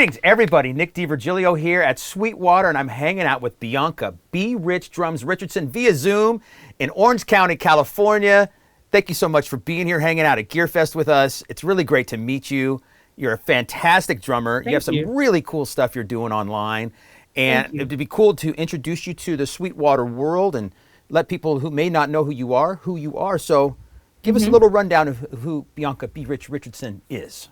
Greetings, everybody. Nick DiVirgilio here at Sweetwater, and I'm hanging out with Bianca B. Rich Drums Richardson via Zoom in Orange County, California. Thank you so much for being here, hanging out at GearFest with us. It's really great to meet you. You're a fantastic drummer. You have some really cool stuff you're doing online. And it'd be cool to introduce you to the Sweetwater world and let people who may not know who you are. So give us a little rundown of who Bianca B. Rich Richardson is.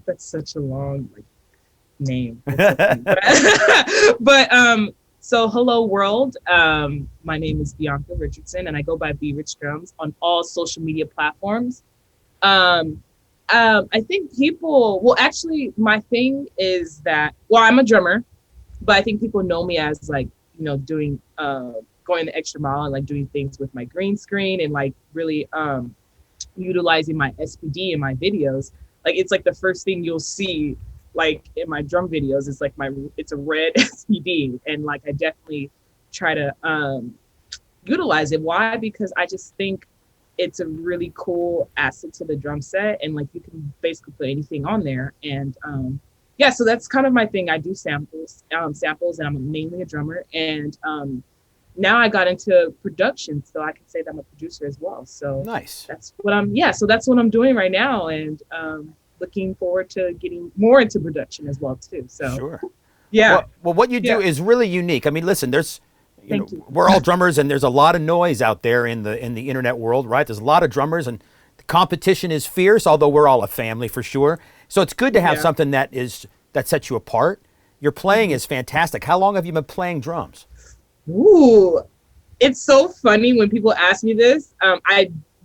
That's such a long name. So hello world. My name is Bianca Richardson and I go by B Rich Drums on all social media platforms. I think people, my thing is that, I'm a drummer, but I think people know me as doing, going the extra mile and doing things with my green screen and really utilizing my SPD in my videos. It's the first thing you'll see in my drum videos. It's a red SPD, and I definitely try to utilize it. Why? Because I just think it's a really cool asset to the drum set, and you can basically put anything on there. And so that's kind of my thing. I do samples, and I'm mainly a drummer. And now I got into production, so I can say that I'm a producer as well. So nice. That's what I'm doing right now, and looking forward to getting more into production as well too. So sure. Yeah. Well, what you do is really unique. I mean, listen, there's we're all drummers, and there's a lot of noise out there in the internet world, right? There's a lot of drummers, and the competition is fierce, although we're all a family for sure. So it's good to have something that sets you apart. Your playing is fantastic. How long have you been playing drums? Ooh, it's so funny when people ask me this.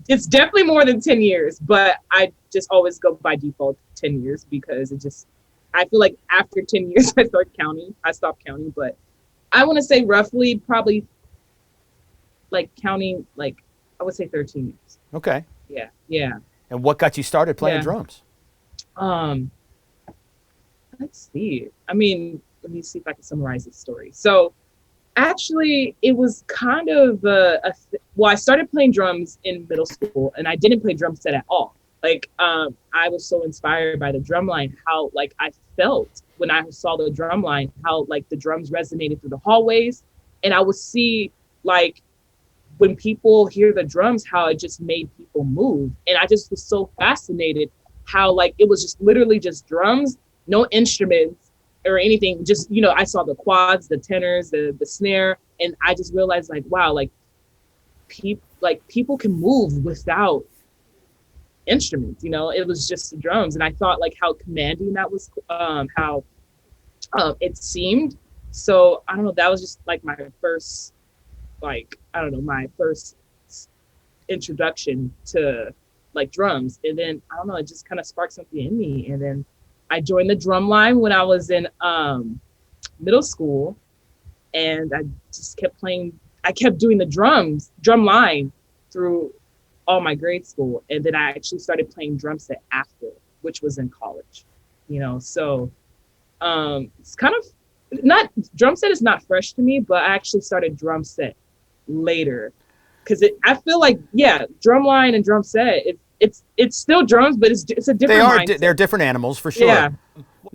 It's definitely more than 10 years, but I just always go by default 10 years because I feel like after 10 years I stopped counting, but I want to say roughly probably counting, I would say 13 years. Okay. Yeah. Yeah. And what got you started playing drums? Let's see. I mean, let me see if I can summarize this story. So actually, it was kind of I started playing drums in middle school, and I didn't play drum set at all. I was so inspired by the drum line, how I felt when I saw the drum line, how the drums resonated through the hallways, and I would see when people hear the drums, how it just made people move, and I just was so fascinated how it was just literally just drums, no instruments or anything, just I saw the quads, the tenors, the snare, and I just realized wow, people can move without instruments. It was just the drums, and I thought how commanding that was, how it seemed. So I don't know, that was just my first my first introduction to drums, and then I don't know, it just kind of sparked something in me, and then I joined the drum line when I was in middle school, and I just kept playing. I kept doing the drum line through all my grade school, and then I actually started playing drum set after, which was in college. So it's kind of not, drum set is not fresh to me, but I actually started drum set later because I feel drum line and drum set, it's still drums, but it's a different mindset. They're different animals for sure. Yeah.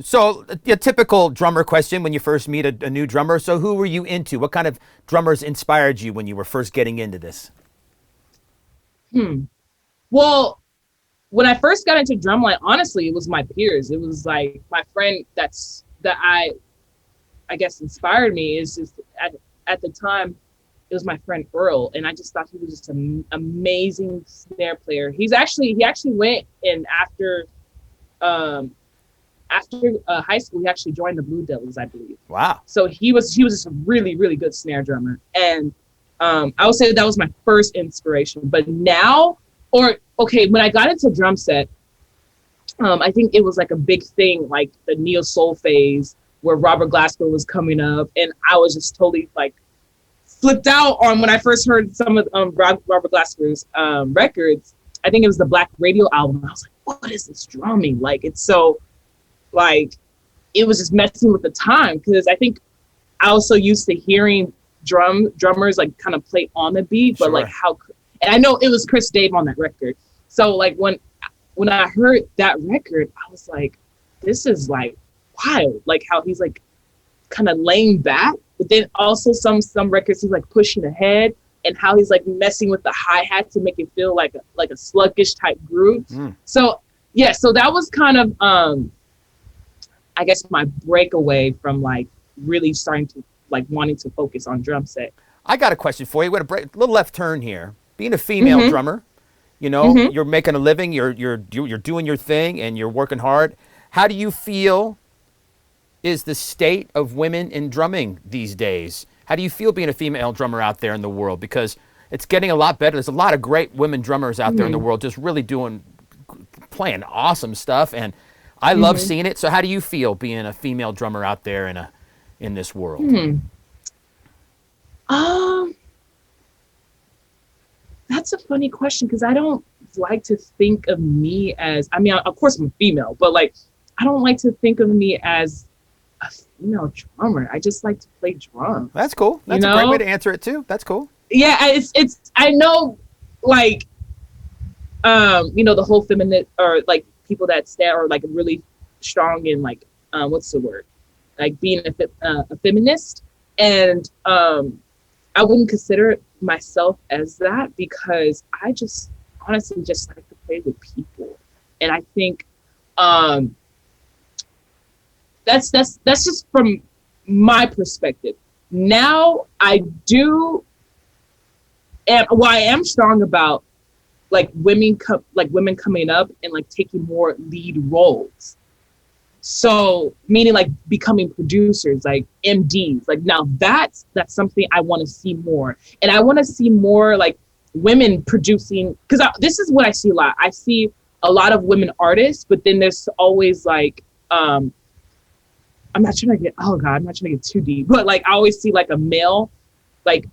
So a typical drummer question when you first meet a new drummer. So who were you into? What kind of drummers inspired you when you were first getting into this? Well, when I first got into drumline, honestly, it was my peers. It was my friend that I guess inspired me. Is just at the time, it was my friend Earl, and I just thought he was just an amazing snare player. He actually went in after high school. He actually joined the Blue Devils, I believe. Wow! So he was just a really, really good snare drummer, and I would say that was my first inspiration. But now, when I got into drum set, I think it was a big thing, the neo soul phase where Robert Glasper was coming up, and I was just totally flipped out on when I first heard some of Robert Glasper's records. I think it was the Black Radio album. I was like, what is this drumming? It's so it was just messing with the time, because I think I was so used to hearing drummers kind of play on the beat, but sure. And I know it was Chris Dave on that record. So when I heard that record, I was like, this is like wild. Like how he's like kind of laying back, but then also some records he's like pushing ahead, and how he's like messing with the hi-hat to make it feel like a sluggish type groove. So yeah, so that was kind of I guess my breakaway from like really starting to like wanting to focus on drum set. I got a question for you. We're going to little left turn here. Being a female drummer, you know, you're making a living, you're doing your thing, and you're working hard. How do you feel is the state of women in drumming these days? How do you feel being a female drummer out there in the world? Because it's getting a lot better. There's a lot of great women drummers out there in the world just really playing awesome stuff, and I love seeing it. So how do you feel being a female drummer out there in this world? That's a funny question, because I don't like to think of me as, I mean, of course I'm a female, but like, I don't like to think of me as a female drummer. I just like to play drums. That's cool. That's a great way to answer it too. That's cool. Yeah, it's I know, like, you know, the whole feminist, or like people that stand, or like really strong in like, what's the word? Like being a feminist. And I wouldn't consider myself as that, because I just honestly just like to play with people. And I think that's just from my perspective. Now I do, and why I am strong about like women coming up and like taking more lead roles. So meaning like becoming producers, like MDs, like now that's something I want to see more. And I want to see more like women producing, because this is what I see a lot. I see a lot of women artists, but then there's always like, I'm not trying to get too deep, but like I always see like a male, like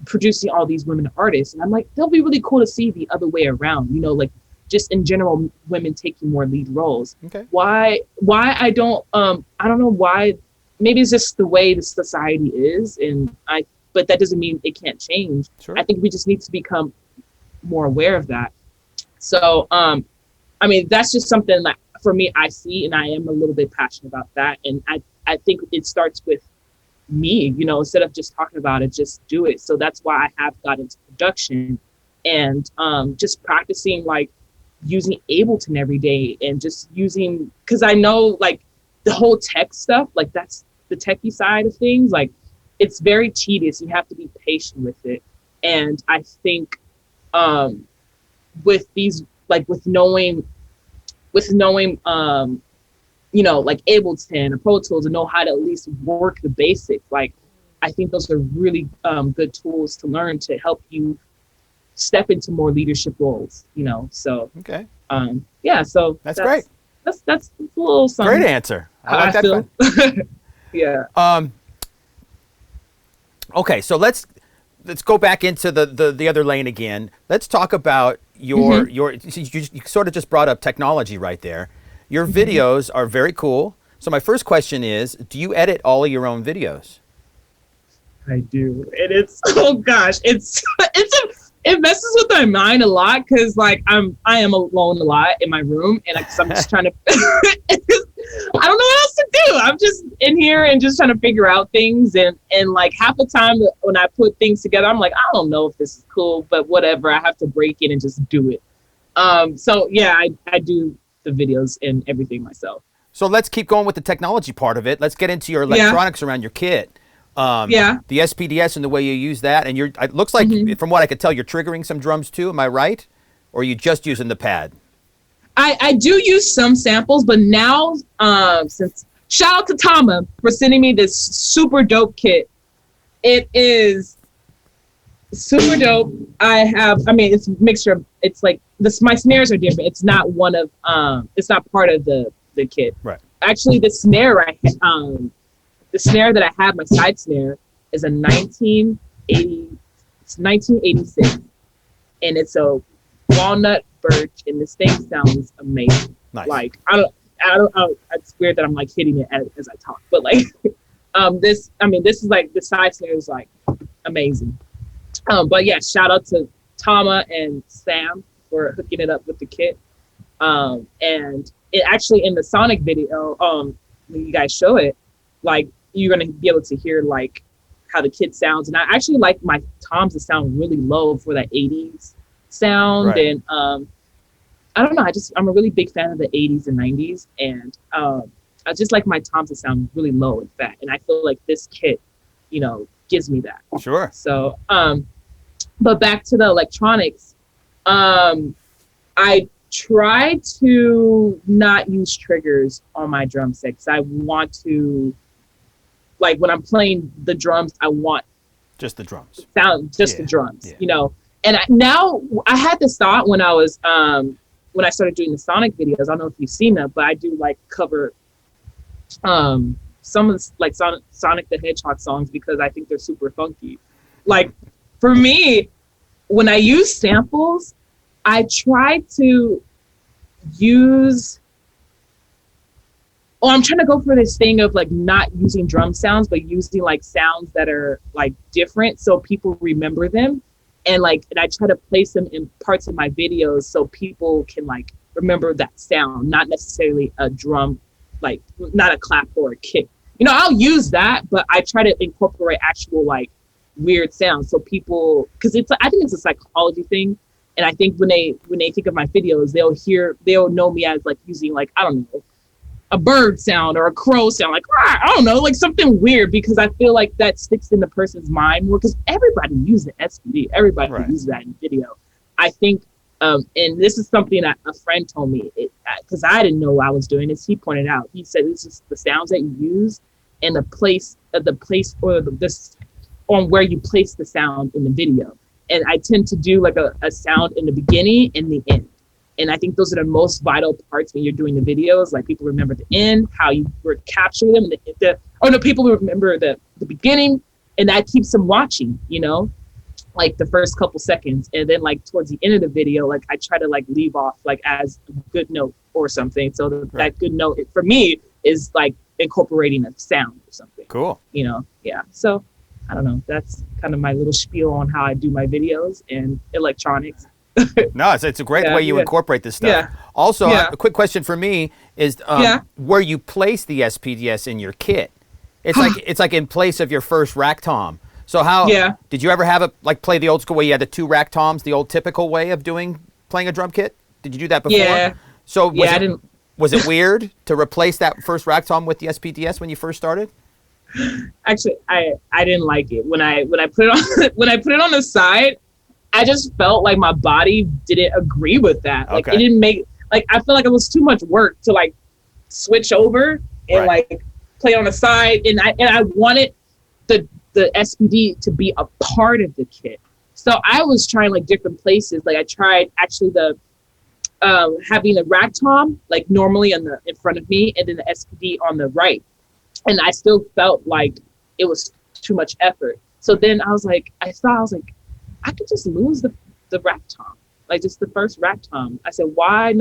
producing all these women artists. And I'm like, they'll be really cool to see the other way around, you know, like just in general, women taking more lead roles. Okay. Why I don't know why. Maybe it's just the way the society is, but that doesn't mean it can't change. Sure. I think we just need to become more aware of that. So, I mean, that's just something that for me, I see, and I am a little bit passionate about that. And I think it starts with me, you know, instead of just talking about it, just do it. So that's why I have got into production, and just practicing like using Ableton every day, and just using, because I know like the whole tech stuff, like that's the techie side of things, like it's very tedious. You have to be patient with it. And I think with these, like with knowing you know, like Ableton or Pro Tools, and know how to at least work the basics, like I think those are really good tools to learn to help you step into more leadership roles, you know. So okay. Yeah, so that's great. That's a little something. Great answer. I like that. Yeah. Okay, so let's go back into the other lane again. Let's talk about your you sort of just brought up technology right there. Your videos are very cool. So my first question is, do you edit all of your own videos? I do. And it's, oh gosh, it messes with my mind a lot, because like I am alone a lot in my room, and I'm just trying to I don't know what else to do. I'm just in here and just trying to figure out things, and like half the time when I put things together, I'm like, I don't know if this is cool, but whatever, I have to break in and just do it. So yeah, I do the videos and everything myself. So let's keep going with the technology part of it. Let's get into your electronics around your kit. The SPD-S and the way you use that, and it looks like, from what I could tell, you're triggering some drums too. Am I right? Or are you just using the pad? I do use some samples, but now, since shout out to Tama for sending me this super dope kit. It is super dope. It's a mixture of, it's like this. My snares are different. It's not it's not part of the kit. Right. Actually, the snare the snare that I have, my side snare, is a 1986, and it's a walnut birch, and this thing sounds amazing. Nice. Like it's weird that I'm like hitting it as I talk, but like this is like, the side snare is like amazing. But yeah, shout out to Tama and Sam for hooking it up with the kit. And it actually in the Sonic video, when you guys show it, like you're gonna be able to hear like how the kid sounds. And I actually like my toms to sound really low for that 80s sound. Right. And I don't know, I'm a really big fan of the 80s and 90s. And I just like my toms to sound really low and fat. And I feel like this kit, you know, gives me that. Sure. So, but back to the electronics, I try to not use triggers on my drum set because I want to, like when I'm playing the drums, I want just the drums. Sound just the drums, you know. And now I had this thought when I was when I started doing the Sonic videos. I don't know if you've seen them, but I do like cover some of the, like Sonic the Hedgehog songs because I think they're super funky. Like for me, when I use samples, I try to use, I'm trying to go for this thing of like not using drum sounds, but using like sounds that are like different so people remember them. And I try to place them in parts of my videos so people can like remember that sound, not necessarily a drum, like not a clap or a kick. You know, I'll use that, but I try to incorporate actual like weird sounds so people, because I think it's a psychology thing. And I think when they think of my videos, they'll know me as like using like, I don't know, a bird sound or a crow sound, like, I don't know, like something weird, because I feel like that sticks in the person's mind more, because everybody uses SPD. Everybody uses that in video. I think, and this is something that a friend told me, because I didn't know what I was doing this. He pointed out, he said, it's just the sounds that you use and the place or this on where you place the sound in the video. And I tend to do like a sound in the beginning and the end. And I think those are the most vital parts when you're doing the videos. Like people remember the end, how you were capturing them, people remember the beginning, and that keeps them watching, you know, like the first couple seconds. And then like towards the end of the video, like I try to like leave off like as a good note or something. So that good note for me is like incorporating a sound or something. Cool. You know, yeah. So I don't know. That's kind of my little spiel on how I do my videos and electronics. No, it's a great way you incorporate this stuff. Yeah. Also, a quick question for me is where you place the SPD-S in your kit. It's like in place of your first rack tom. So how did you ever have it like play the old school way? You had the 2 rack toms, the old typical way of playing a drum kit. Did you do that before? Yeah. So was it weird to replace that first rack tom with the SPD-S when you first started? Actually, I didn't like it when I put it on when I put it on the side. I just felt like my body didn't agree with that. Like it didn't make, like I feel like it was too much work to like switch over and like play on the side. And I wanted the SPD to be a part of the kit. So I was trying like different places. Like I tried actually the having the rack tom like normally in front of me, and then the SPD on the right. And I still felt like it was too much effort. So then I was like, I could just lose the rack tom, like just the first rack tom. I said, why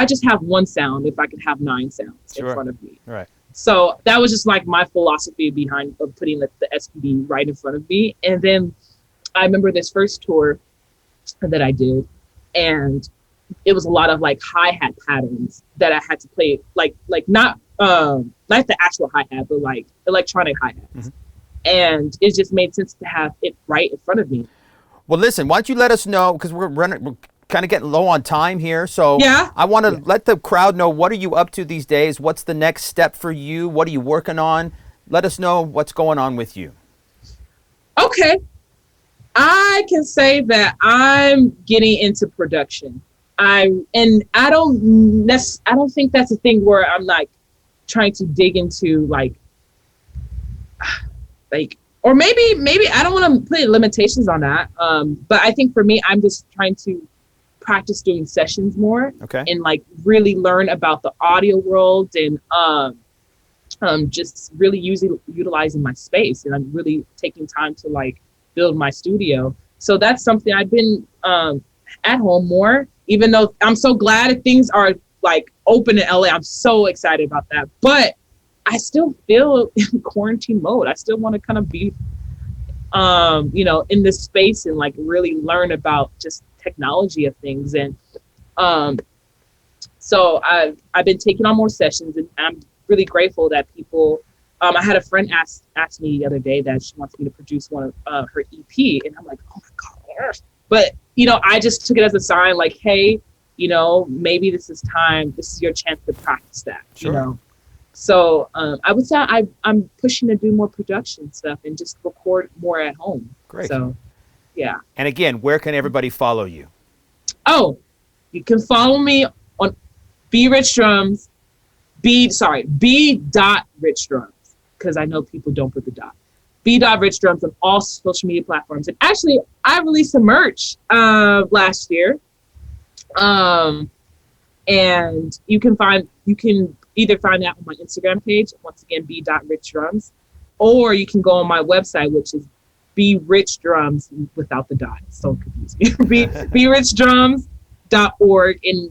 just have one sound if I could have 9 sounds in front of me? Right. So that was just like my philosophy behind putting the SPD right in front of me. And then I remember this first tour that I did, and it was a lot of like hi-hat patterns that I had to play, like not the actual hi-hat, but like electronic hi-hats. Mm-hmm. And it just made sense to have it right in front of me. Well, listen, why don't you let us know, because we're kind of getting low on time here. So I want to let the crowd know, what are you up to these days? What's the next step for you? What are you working on? Let us know what's going on with you. Okay. I can say that I'm getting into production. I don't think that's a thing where I'm like trying to dig into like, or maybe I don't want to put limitations on that. But I think for me, I'm just trying to practice doing sessions more and like really learn about the audio world, and just really utilizing my space. And I'm really taking time to like build my studio. So that's something I've been at home more, even though I'm so glad that things are like open in LA. I'm so excited about that. But I still feel in quarantine mode. I still want to kind of be, in this space and like really learn about just technology of things. And so I've been taking on more sessions, and I'm really grateful that people. I had a friend ask me the other day that she wants me to produce one of her EP, and I'm like, oh my gosh. But I just took it as a sign, like, hey, maybe this is your chance to practice that. Sure. So I would say I'm pushing to do more production stuff and just record more at home. Great. So, yeah. And again, where can everybody follow you? Oh, you can follow me on B Rich Drums, B. Rich Drums, because I know people don't put the dot. B. Rich Drums on all social media platforms. And actually, I released some merch last year. And you can either find that on my Instagram page, once again, B. Rich Drums, or you can go on my website, which is B Rich Drums without the dot. It's so confusing. BRichDrums.org, and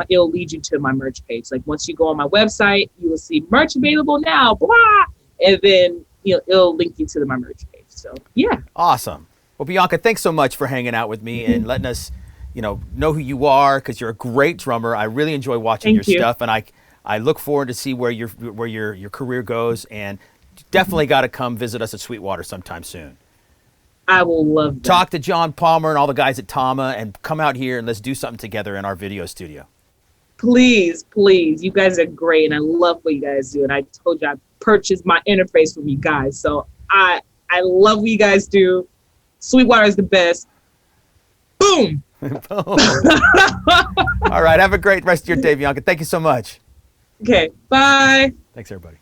it'll lead you to my merch page. Like, once you go on my website, you will see merch available now, blah, and then it'll link you to my merch page. So yeah. Awesome. Well, Bianca, thanks so much for hanging out with me and letting us know who you are, because you're a great drummer. I really enjoy watching your stuff, and I look forward to see where your career goes, and definitely got to come visit us at Sweetwater sometime soon. I will love that. Talk to John Palmer and all the guys at Tama, and come out here and let's do something together in our video studio. Please, you guys are great, and I love what you guys do. And I told you I purchased my interface from you guys, so I love what you guys do. Sweetwater is the best. Boom. All right, have a great rest of your day, Bianca. Thank you so much. Okay, bye. Thanks, everybody.